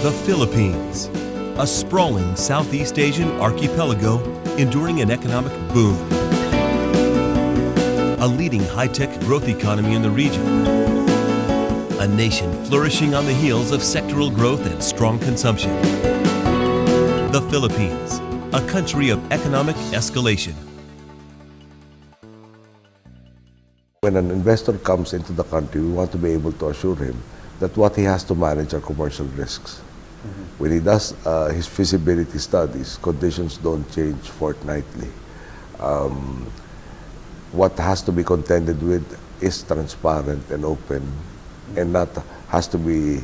The Philippines, a sprawling Southeast Asian archipelago enduring an economic boom. A leading high-tech growth economy in the region. A nation flourishing on the heels of sectoral growth and strong consumption. The Philippines, a country of economic escalation. When an investor comes into the country, we want to be able to assure him that what he has to manage are commercial risks. When he does his feasibility studies, conditions don't change fortnightly. What has to be contended with is transparent and open, and not has to be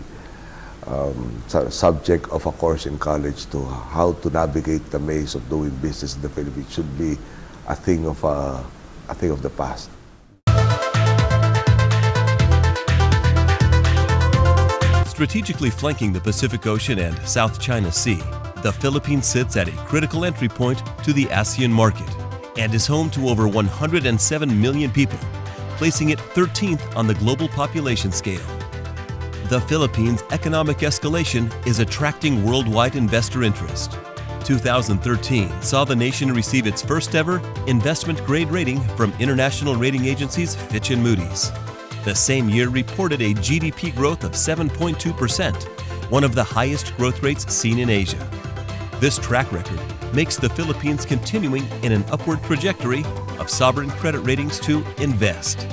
subject of a course in college to how to navigate the maze of doing business in the Philippines. Should be a thing of the past. Strategically flanking the Pacific Ocean and South China Sea, the Philippines sits at a critical entry point to the ASEAN market and is home to over 107 million people, placing it 13th on the global population scale. The Philippines' economic escalation is attracting worldwide investor interest. 2013 saw the nation receive its first ever investment grade rating from international rating agencies Fitch and Moody's. The same year reported a GDP growth of 7.2%, one of the highest growth rates seen in Asia. This track record makes the Philippines continuing in an upward trajectory of sovereign credit ratings to invest.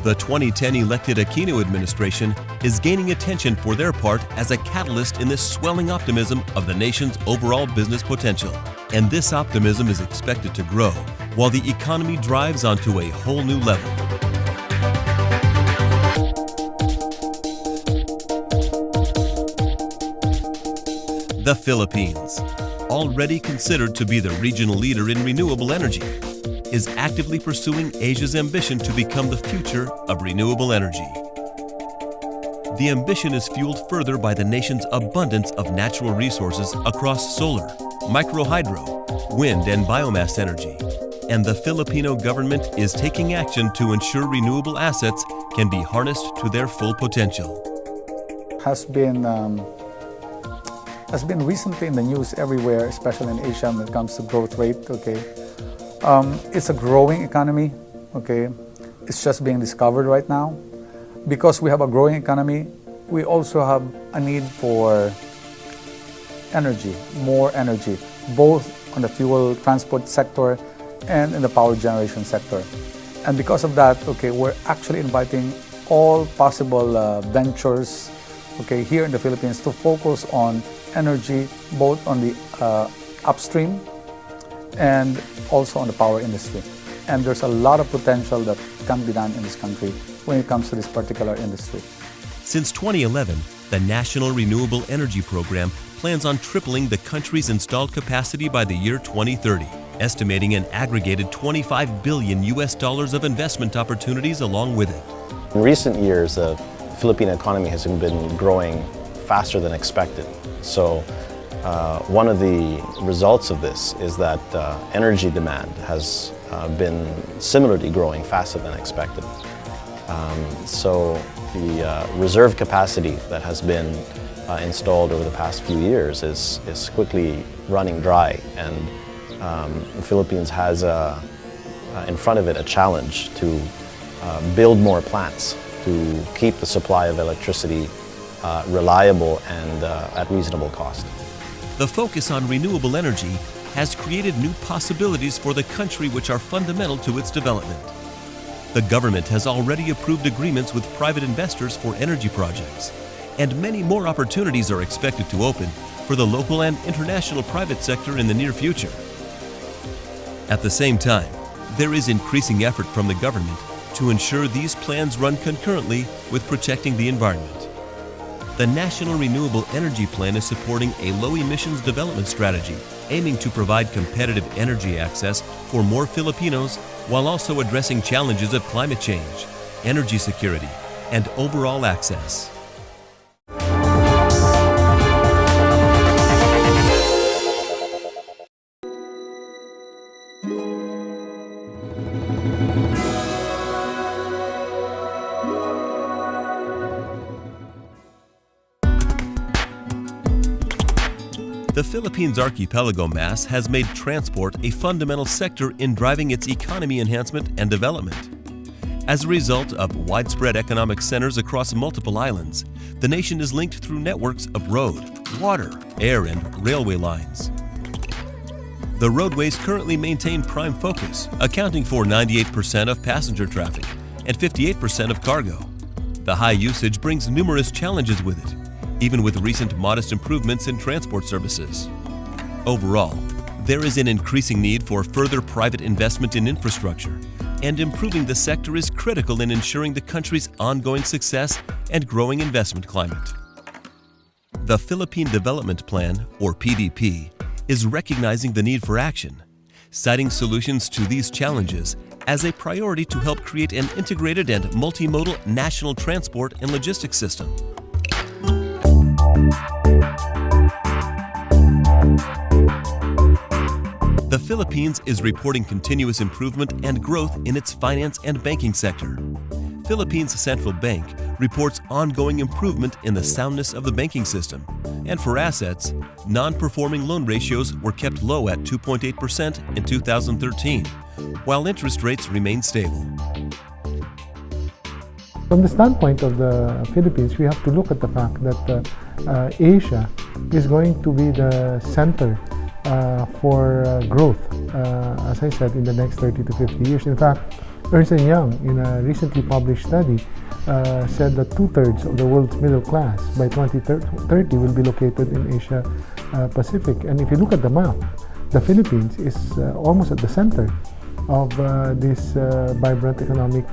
The 2010 elected Aquino administration is gaining attention for their part as a catalyst in this swelling optimism of the nation's overall business potential. And this optimism is expected to grow while the economy drives onto a whole new level. The Philippines, already considered to be the regional leader in renewable energy, is actively pursuing Asia's ambition to become the future of renewable energy. The ambition is fueled further by the nation's abundance of natural resources across solar, microhydro, wind, and biomass energy. And the Filipino government is taking action to ensure renewable assets can be harnessed to their full potential. Has been recently in the news everywhere, especially in Asia when it comes to growth rate. It's a growing economy. It's just being discovered right now. Because we have a growing economy, we also have a need for energy, more energy, both on the fuel transport sector and in the power generation sector. And because of that, we're actually inviting all possible ventures here in the Philippines to focus on energy, both on the upstream and also on the power industry. And there's a lot of potential that can be done in this country when it comes to this particular industry. Since 2011, the National Renewable Energy Program plans on tripling the country's installed capacity by the year 2030, estimating an aggregated $25 billion of investment opportunities along with it. In recent years, the Philippine economy has been growing faster than expected. So one of the results of this is that energy demand has been similarly growing faster than expected. So the reserve capacity that has been installed over the past few years is quickly running dry, and the Philippines has in front of it a challenge to build more plants to keep the supply of electricity reliable and at reasonable cost. The focus on renewable energy has created new possibilities for the country which are fundamental to its development. The government has already approved agreements with private investors for energy projects, and many more opportunities are expected to open for the local and international private sector in the near future. At the same time, there is increasing effort from the government to ensure these plans run concurrently with protecting the environment. The National Renewable Energy Plan is supporting a low-emissions development strategy aiming to provide competitive energy access for more Filipinos while also addressing challenges of climate change, energy security, and overall access. The Philippines' archipelago mass has made transport a fundamental sector in driving its economy enhancement and development. As a result of widespread economic centers across multiple islands, the nation is linked through networks of road, water, air, and railway lines. The roadways currently maintain prime focus, accounting for 98% of passenger traffic and 58% of cargo. The high usage brings numerous challenges with it, even with recent modest improvements in transport services. Overall, there is an increasing need for further private investment in infrastructure, and improving the sector is critical in ensuring the country's ongoing success and growing investment climate. The Philippine Development Plan, or PDP, is recognizing the need for action, citing solutions to these challenges as a priority to help create an integrated and multimodal national transport and logistics system. The Philippines is reporting continuous improvement and growth in its finance and banking sector. Philippines Central Bank reports ongoing improvement in the soundness of the banking system, and for assets, non-performing loan ratios were kept low at 2.8% in 2013, while interest rates remain stable. From the standpoint of the Philippines, we have to look at the fact that Asia is going to be the center for growth, as I said, in the next 30 to 50 years. In fact, Ernst & Young, in a recently published study, said that 2/3 of the world's middle class by 2030 will be located in Asia Pacific. And if you look at the map, the Philippines is almost at the center of this vibrant economic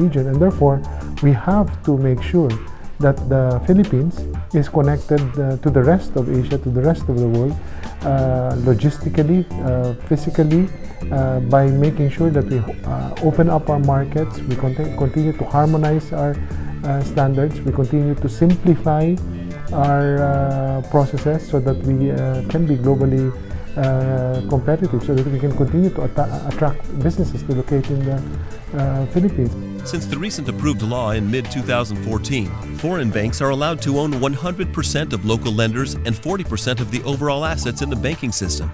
region, and therefore we have to make sure that the Philippines is connected to the rest of Asia, to the rest of the world, logistically, physically, by making sure that we open up our markets, we continue to harmonize our standards, we continue to simplify our processes so that we can be globally competitive, so that we can continue to attract businesses to locate in the Philippines. Since the recent approved law in mid-2014, foreign banks are allowed to own 100% of local lenders and 40% of the overall assets in the banking system.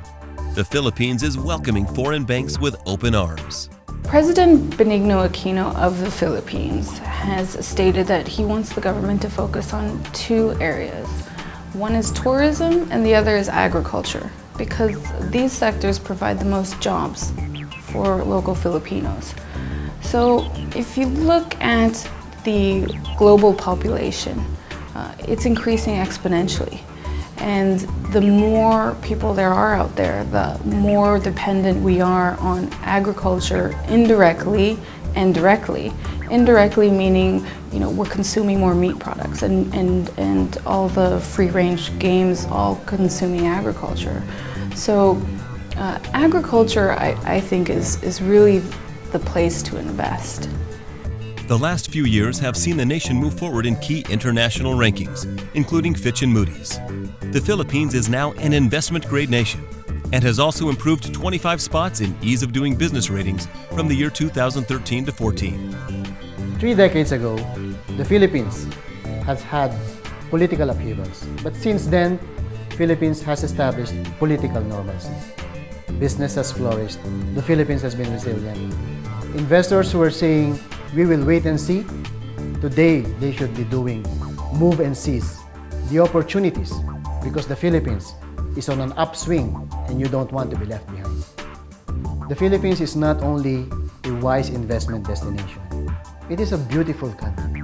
The Philippines is welcoming foreign banks with open arms. President Benigno Aquino of the Philippines has stated that he wants the government to focus on two areas. One is tourism and the other is agriculture, because these sectors provide the most jobs for local Filipinos. So if you look at the global population, it's increasing exponentially. And the more people there are out there, the more dependent we are on agriculture indirectly and directly. Indirectly meaning, we're consuming more meat products and all the free-range games all consuming agriculture. So agriculture, I think, is really the place to invest. The last few years have seen the nation move forward in key international rankings, including Fitch and Moody's. The Philippines is now an investment-grade nation and has also improved 25 spots in ease of doing business ratings from the year 2013 to 14. 3 decades ago, the Philippines has had political upheavals, but since then, Philippines has established political normalcy. Business has flourished. The Philippines has been resilient. Investors who are saying, we will wait and see, today they should be doing move and seize the opportunities, because the Philippines is on an upswing and you don't want to be left behind. The Philippines is not only a wise investment destination, it is a beautiful country.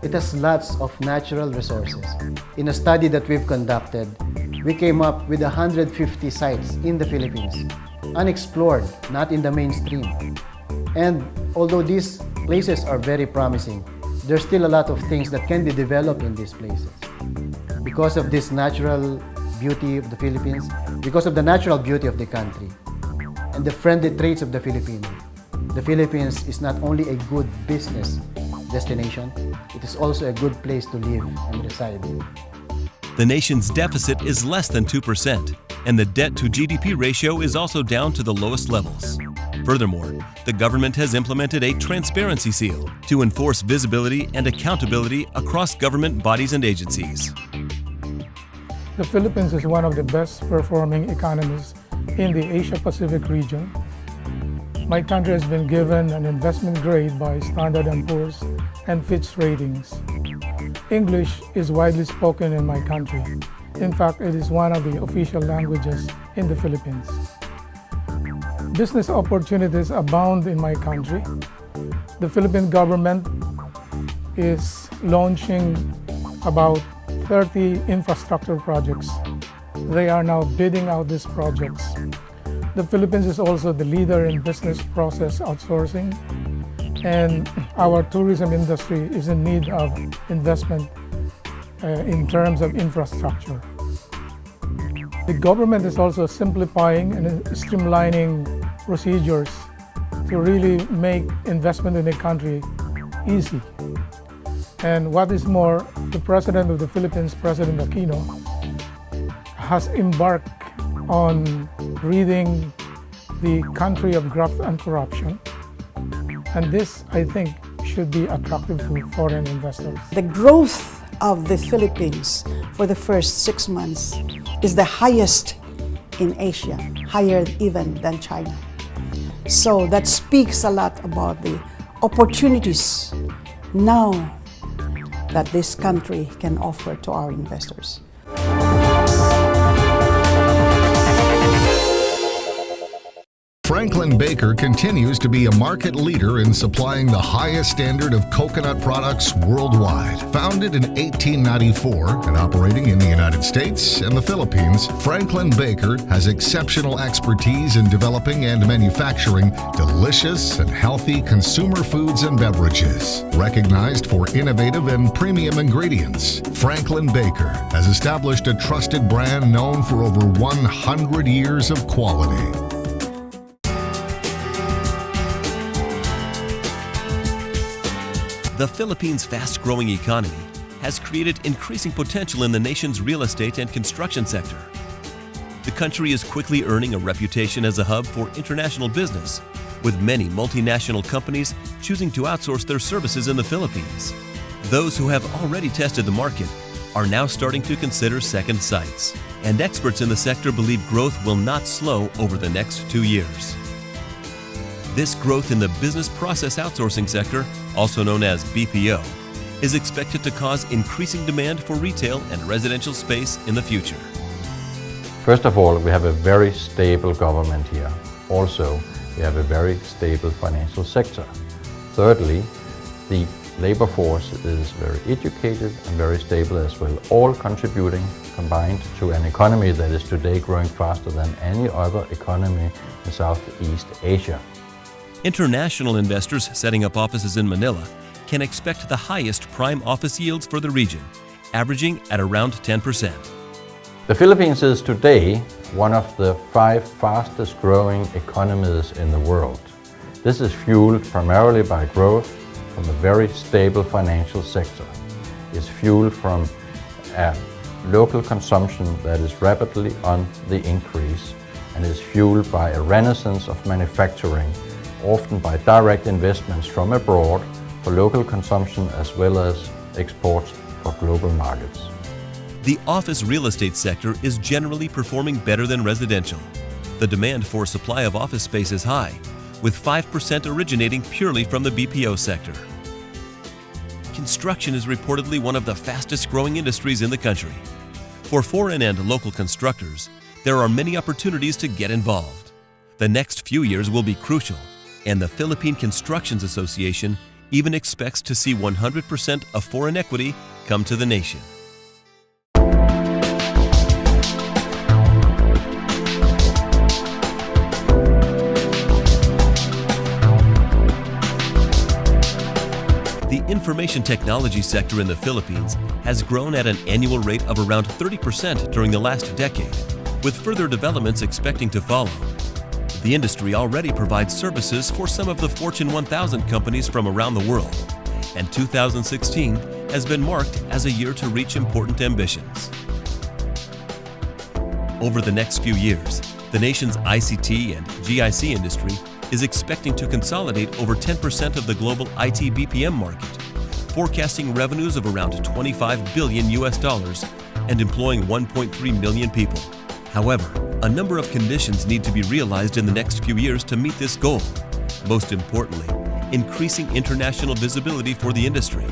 It has lots of natural resources. In a study that we've conducted, we came up with 150 sites in the Philippines, unexplored, not in the mainstream. And although these places are very promising, there's still a lot of things that can be developed in these places. Because of this natural beauty of the Philippines, because of the natural beauty of the country, and the friendly traits of the Filipino, the Philippines is not only a good business destination, it is also a good place to live and reside. The nation's deficit is less than 2%, and the debt-to-GDP ratio is also down to the lowest levels. Furthermore, the government has implemented a transparency seal to enforce visibility and accountability across government bodies and agencies. The Philippines is one of the best performing economies in the Asia-Pacific region. My country has been given an investment grade by Standard & Poor's and Fitch ratings. English is widely spoken in my country. In fact, it is one of the official languages in the Philippines. Business opportunities abound in my country. The Philippine government is launching about 30 infrastructure projects. They are now bidding out these projects. The Philippines is also the leader in business process outsourcing, and our tourism industry is in need of investment in terms of infrastructure. The government is also simplifying and streamlining procedures to really make investment in the country easy. And what is more, the President of the Philippines, President Aquino, has embarked on ridding the country of graft and corruption. And this, I think, should be attractive to foreign investors. The growth of the Philippines for the first 6 months is the highest in Asia, higher even than China. So that speaks a lot about the opportunities now that this country can offer to our investors. Franklin Baker continues to be a market leader in supplying the highest standard of coconut products worldwide. Founded in 1894 and operating in the United States and the Philippines, Franklin Baker has exceptional expertise in developing and manufacturing delicious and healthy consumer foods and beverages. Recognized for innovative and premium ingredients, Franklin Baker has established a trusted brand known for over 100 years of quality. The Philippines' fast-growing economy has created increasing potential in the nation's real estate and construction sector. The country is quickly earning a reputation as a hub for international business, with many multinational companies choosing to outsource their services in the Philippines. Those who have already tested the market are now starting to consider second sites, and experts in the sector believe growth will not slow over the next 2 years. This growth in the business process outsourcing sector, also known as BPO, is expected to cause increasing demand for retail and residential space in the future. First of all, we have a very stable government here. Also, we have a very stable financial sector. Thirdly, the labor force is very educated and very stable as well, all contributing combined to an economy that is today growing faster than any other economy in Southeast Asia. International investors setting up offices in Manila can expect the highest prime office yields for the region, averaging at around 10%. The Philippines is today one of the 5 fastest growing economies in the world. This is fueled primarily by growth from a very stable financial sector. It's fueled from a local consumption that is rapidly on the increase and is fueled by a renaissance of manufacturing, often by direct investments from abroad for local consumption as well as exports for global markets. The office real estate sector is generally performing better than residential. The demand for supply of office space is high, with 5% originating purely from the BPO sector. Construction is reportedly one of the fastest growing industries in the country. For foreign and local constructors, there are many opportunities to get involved. The next few years will be crucial, and the Philippine Constructions Association even expects to see 100% of foreign equity come to the nation. The information technology sector in the Philippines has grown at an annual rate of around 30% during the last decade, with further developments expecting to follow. The industry already provides services for some of the Fortune 1000 companies from around the world, and 2016 has been marked as a year to reach important ambitions. Over the next few years, the nation's ICT and GIC industry is expecting to consolidate over 10% of the global IT BPM market, forecasting revenues of around $25 billion and employing 1.3 million people. However, a number of conditions need to be realized in the next few years to meet this goal. Most importantly, increasing international visibility for the industry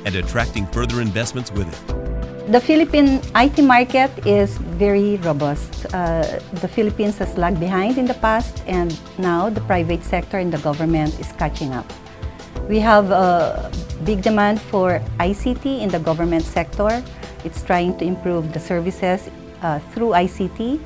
and attracting further investments with it. The Philippine IT market is very robust. The Philippines has lagged behind in the past, and now the private sector and the government is catching up. We have a big demand for ICT in the government sector. It's trying to improve the services through ICT,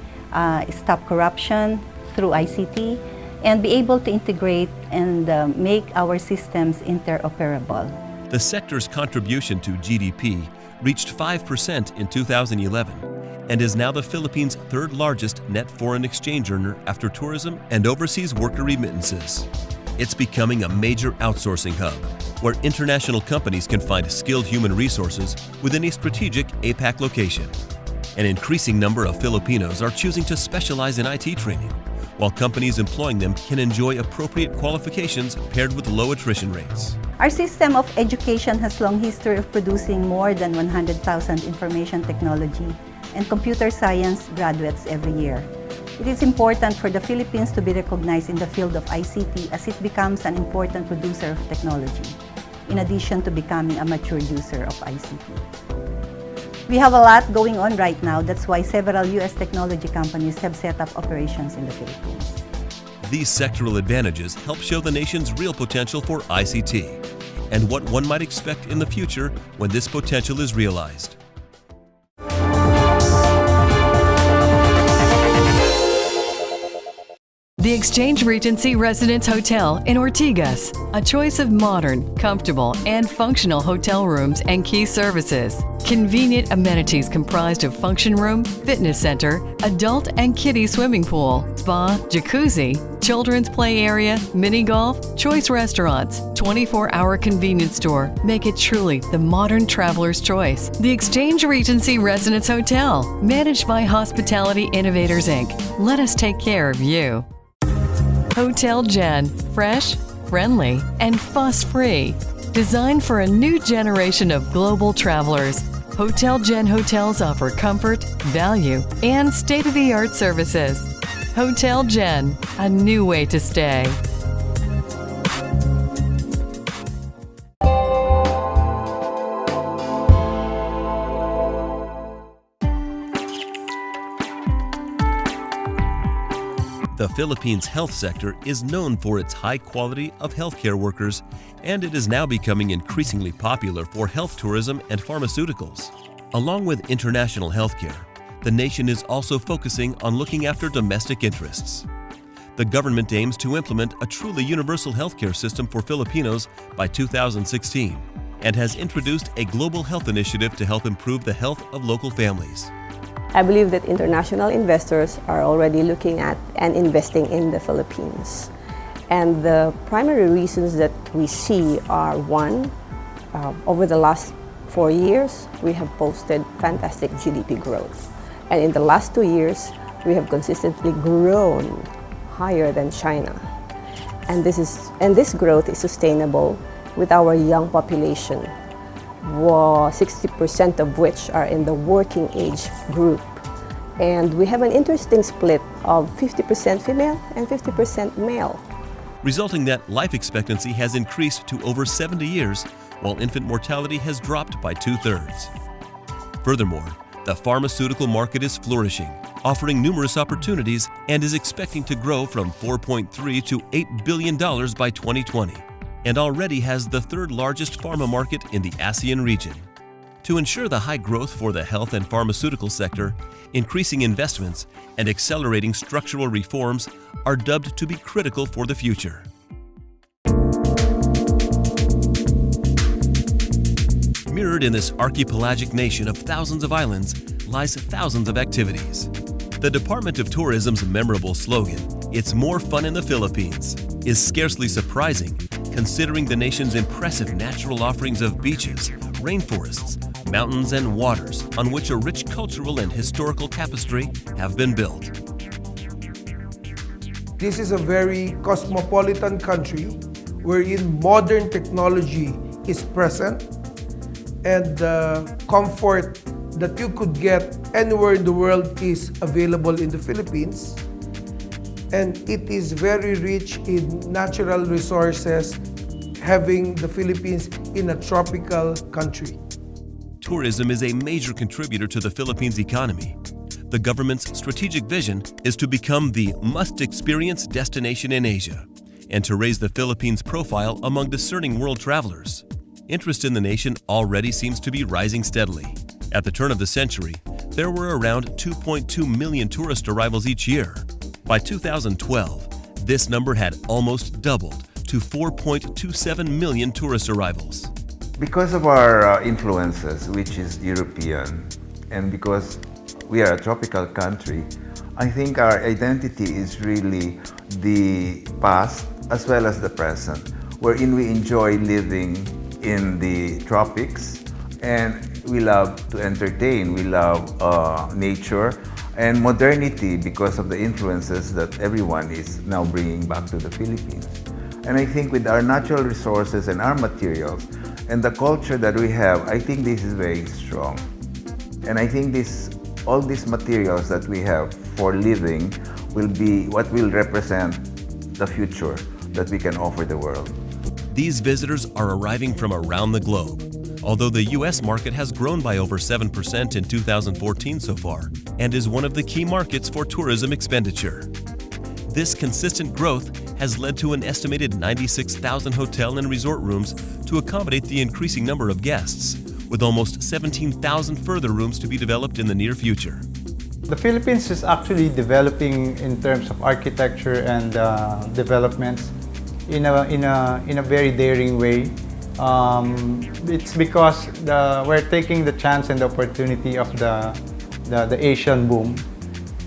stop corruption through ICT, and be able to integrate and make our systems interoperable. The sector's contribution to GDP reached 5% in 2011 and is now the Philippines' third largest net foreign exchange earner after tourism and overseas worker remittances. It's becoming a major outsourcing hub where international companies can find skilled human resources within a strategic APAC location. An increasing number of Filipinos are choosing to specialize in IT training, while companies employing them can enjoy appropriate qualifications paired with low attrition rates. Our system of education has long history of producing more than 100,000 information technology and computer science graduates every year. It is important for the Philippines to be recognized in the field of ICT as it becomes an important producer of technology, in addition to becoming a mature user of ICT. We have a lot going on right now. That's why several U.S. technology companies have set up operations in the Philippines. These sectoral advantages help show the nation's real potential for ICT and what one might expect in the future when this potential is realized. The Exchange Regency Residence Hotel in Ortigas, a choice of modern, comfortable, and functional hotel rooms and key services. Convenient amenities comprised of function room, fitness center, adult and kiddie swimming pool, spa, jacuzzi, children's play area, mini golf, choice restaurants, 24-hour convenience store make it truly the modern traveler's choice. The Exchange Regency Residence Hotel, managed by Hospitality Innovators Inc. Let us take care of you. Hotel Gen, fresh, friendly, and fuss-free. Designed for a new generation of global travelers, Hotel Gen hotels offer comfort, value, and state-of-the-art services. Hotel Gen, a new way to stay. The Philippines' health sector is known for its high quality of healthcare workers, and it is now becoming increasingly popular for health tourism and pharmaceuticals. Along with international healthcare, the nation is also focusing on looking after domestic interests. The government aims to implement a truly universal healthcare system for Filipinos by 2016 and has introduced a global health initiative to help improve the health of local families. I believe that international investors are already looking at and investing in the Philippines. And the primary reasons that we see are, one, over the last 4 years, we have posted fantastic GDP growth. And in the last 2 years, we have consistently grown higher than China. And this growth is sustainable with our young population, 60% of which are in the working age group. And we have an interesting split of 50% female and 50% male. Resulting that life expectancy has increased to over 70 years, while infant mortality has dropped by 2/3. Furthermore, the pharmaceutical market is flourishing, offering numerous opportunities and is expecting to grow from $4.3 to $8 billion by 2020. And already has the third largest pharma market in the ASEAN region. To ensure the high growth for the health and pharmaceutical sector, increasing investments and accelerating structural reforms are dubbed to be critical for the future. Mirrored in this archipelagic nation of thousands of islands lies thousands of activities. The Department of Tourism's memorable slogan, "It's more fun in the Philippines," is scarcely surprising considering the nation's impressive natural offerings of beaches, rainforests, mountains, and waters on which a rich cultural and historical tapestry have been built. This is a very cosmopolitan country wherein modern technology is present, and the comfort that you could get anywhere in the world is available in the Philippines. And it is very rich in natural resources, having the Philippines in a tropical country. Tourism is a major contributor to the Philippines' economy. The government's strategic vision is to become the must-experience destination in Asia and to raise the Philippines' profile among discerning world travelers. Interest in the nation already seems to be rising steadily. At the turn of the century, there were around 2.2 million tourist arrivals each year. By 2012, this number had almost doubled to 4.27 million tourist arrivals. Because of our influences, which is European, and because we are a tropical country, I think our identity is really the past as well as the present, wherein we enjoy living in the tropics and we love to entertain, we love nature and modernity because of the influences that everyone is now bringing back to the Philippines. And I think with our natural resources and our materials and the culture that we have, I think this is very strong. And I think all these materials that we have for living will be what will represent the future that we can offer the world. These visitors are arriving from around the globe. Although the U.S. market has grown by over 7% in 2014 so far and is one of the key markets for tourism expenditure. This consistent growth has led to an estimated 96,000 hotel and resort rooms to accommodate the increasing number of guests, with almost 17,000 further rooms to be developed in the near future. The Philippines is actually developing in terms of architecture and developments in a very daring way. It's because we're taking the chance and the opportunity of the Asian boom.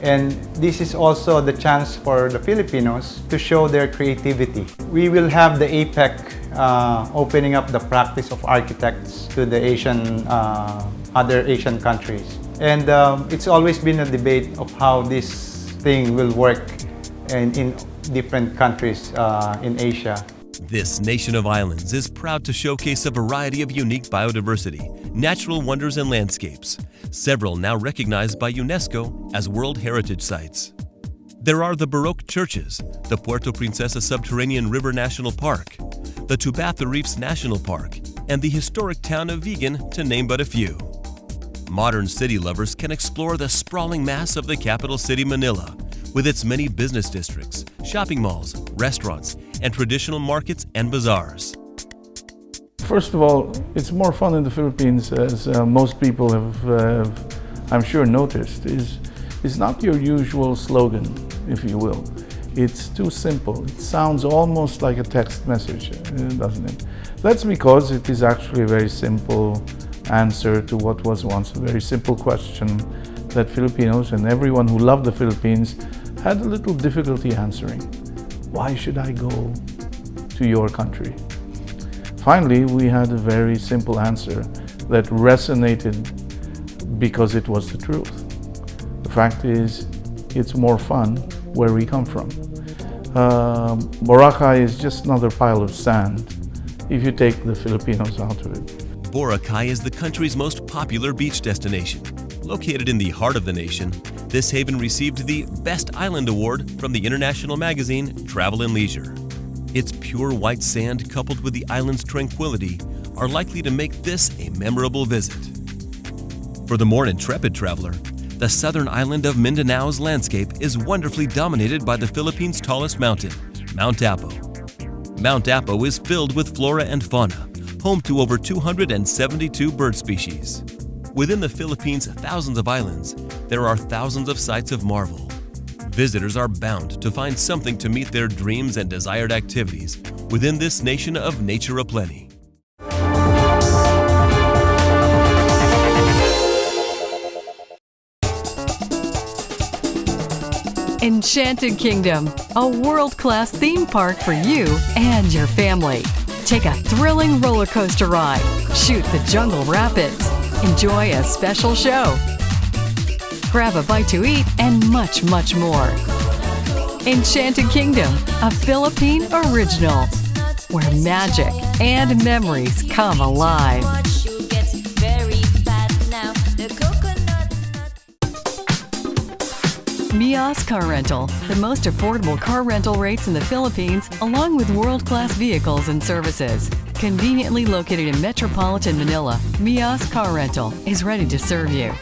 And this is also the chance for the Filipinos to show their creativity. We will have the APEC opening up the practice of architects to the other Asian countries. And it's always been a debate of how this thing will work in different countries in Asia. This nation of islands is proud to showcase a variety of unique biodiversity, natural wonders and landscapes, several now recognized by UNESCO as World Heritage Sites. There are the Baroque churches, the Puerto Princesa Subterranean River National Park, the Tubatha Reefs National Park, and the historic town of Vigan, to name but a few. Modern city lovers can explore the sprawling mass of the capital city Manila, with its many business districts, shopping malls, restaurants, and traditional markets and bazaars. First of all, it's more fun in the Philippines, as most people have, I'm sure, noticed, is not your usual slogan, if you will. It's too simple. It sounds almost like a text message, doesn't it? That's because it is actually a very simple answer to what was once a very simple question that Filipinos and everyone who loved the Philippines had a little difficulty answering. Why should I go to your country? Finally, we had a very simple answer that resonated because it was the truth. The fact is, it's more fun where we come from. Boracay is just another pile of sand if you take the Filipinos out of it. Boracay is the country's most popular beach destination. Located in the heart of the nation, this haven received the Best Island Award from the international magazine Travel and Leisure. Its pure white sand coupled with the island's tranquility are likely to make this a memorable visit. For the more intrepid traveler, the southern island of Mindanao's landscape is wonderfully dominated by the Philippines' tallest mountain, Mount Apo. Mount Apo is filled with flora and fauna, home to over 272 bird species. Within the Philippines' thousands of islands, there are thousands of sights of marvel. Visitors are bound to find something to meet their dreams and desired activities within this nation of nature aplenty. Enchanted Kingdom, a world-class theme park for you and your family. Take a thrilling roller coaster ride, shoot the jungle rapids, enjoy a special show, grab a bite to eat, and much, much more. Enchanted Kingdom, a Philippine original, where magic and memories come alive. Mias Car Rental, the most affordable car rental rates in the Philippines, along with world-class vehicles and services. Conveniently located in metropolitan Manila, Mias Car Rental is ready to serve you.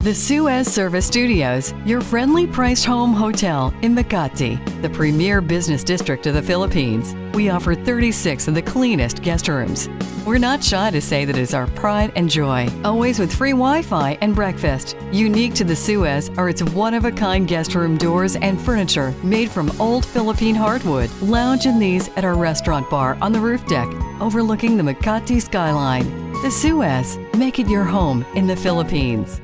The Suez Service Studios, your friendly priced home hotel in Makati, the premier business district of the Philippines. We offer 36 of the cleanest guest rooms. We're not shy to say that it's our pride and joy, always with free Wi-Fi and breakfast. Unique to the Suez are its one-of-a-kind guest room doors and furniture made from old Philippine hardwood. Lounge in these at our restaurant bar on the roof deck, overlooking the Makati skyline. The Suez, make it your home in the Philippines.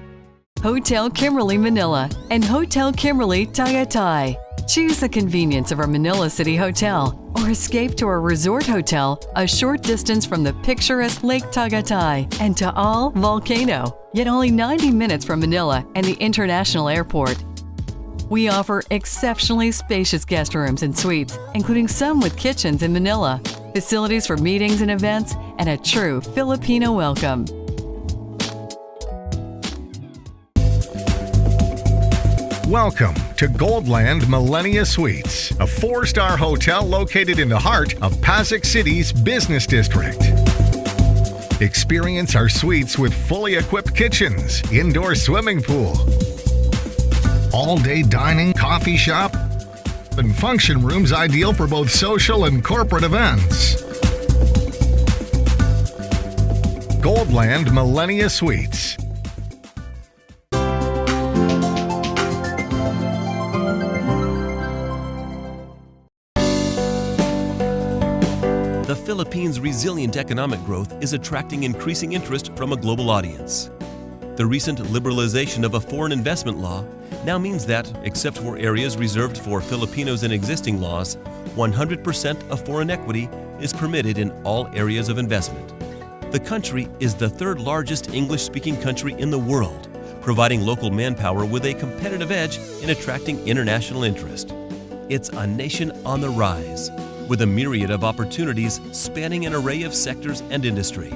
Hotel Kimberly Manila and Hotel Kimberly Tagaytay. Choose the convenience of our Manila City Hotel or escape to our resort hotel a short distance from the picturesque Lake Tagaytay and Taal Volcano, yet only 90 minutes from Manila and the International Airport. We offer exceptionally spacious guest rooms and suites, including some with kitchens in Manila, facilities for meetings and events, and a true Filipino welcome. Welcome to Goldland Millennia Suites, a 4-star hotel located in the heart of Pasig City's business district. Experience our suites with fully equipped kitchens, indoor swimming pool, all-day dining, coffee shop, and function rooms ideal for both social and corporate events. Goldland Millennia Suites. The Philippines' resilient economic growth is attracting increasing interest from a global audience. The recent liberalization of a foreign investment law now means that, except for areas reserved for Filipinos in existing laws, 100% of foreign equity is permitted in all areas of investment. The country is the third largest English-speaking country in the world, providing local manpower with a competitive edge in attracting international interest. It's a nation on the rise, with a myriad of opportunities spanning an array of sectors and industry.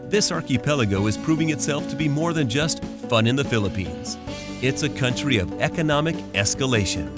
This archipelago is proving itself to be more than just fun in the Philippines. It's a country of economic escalation.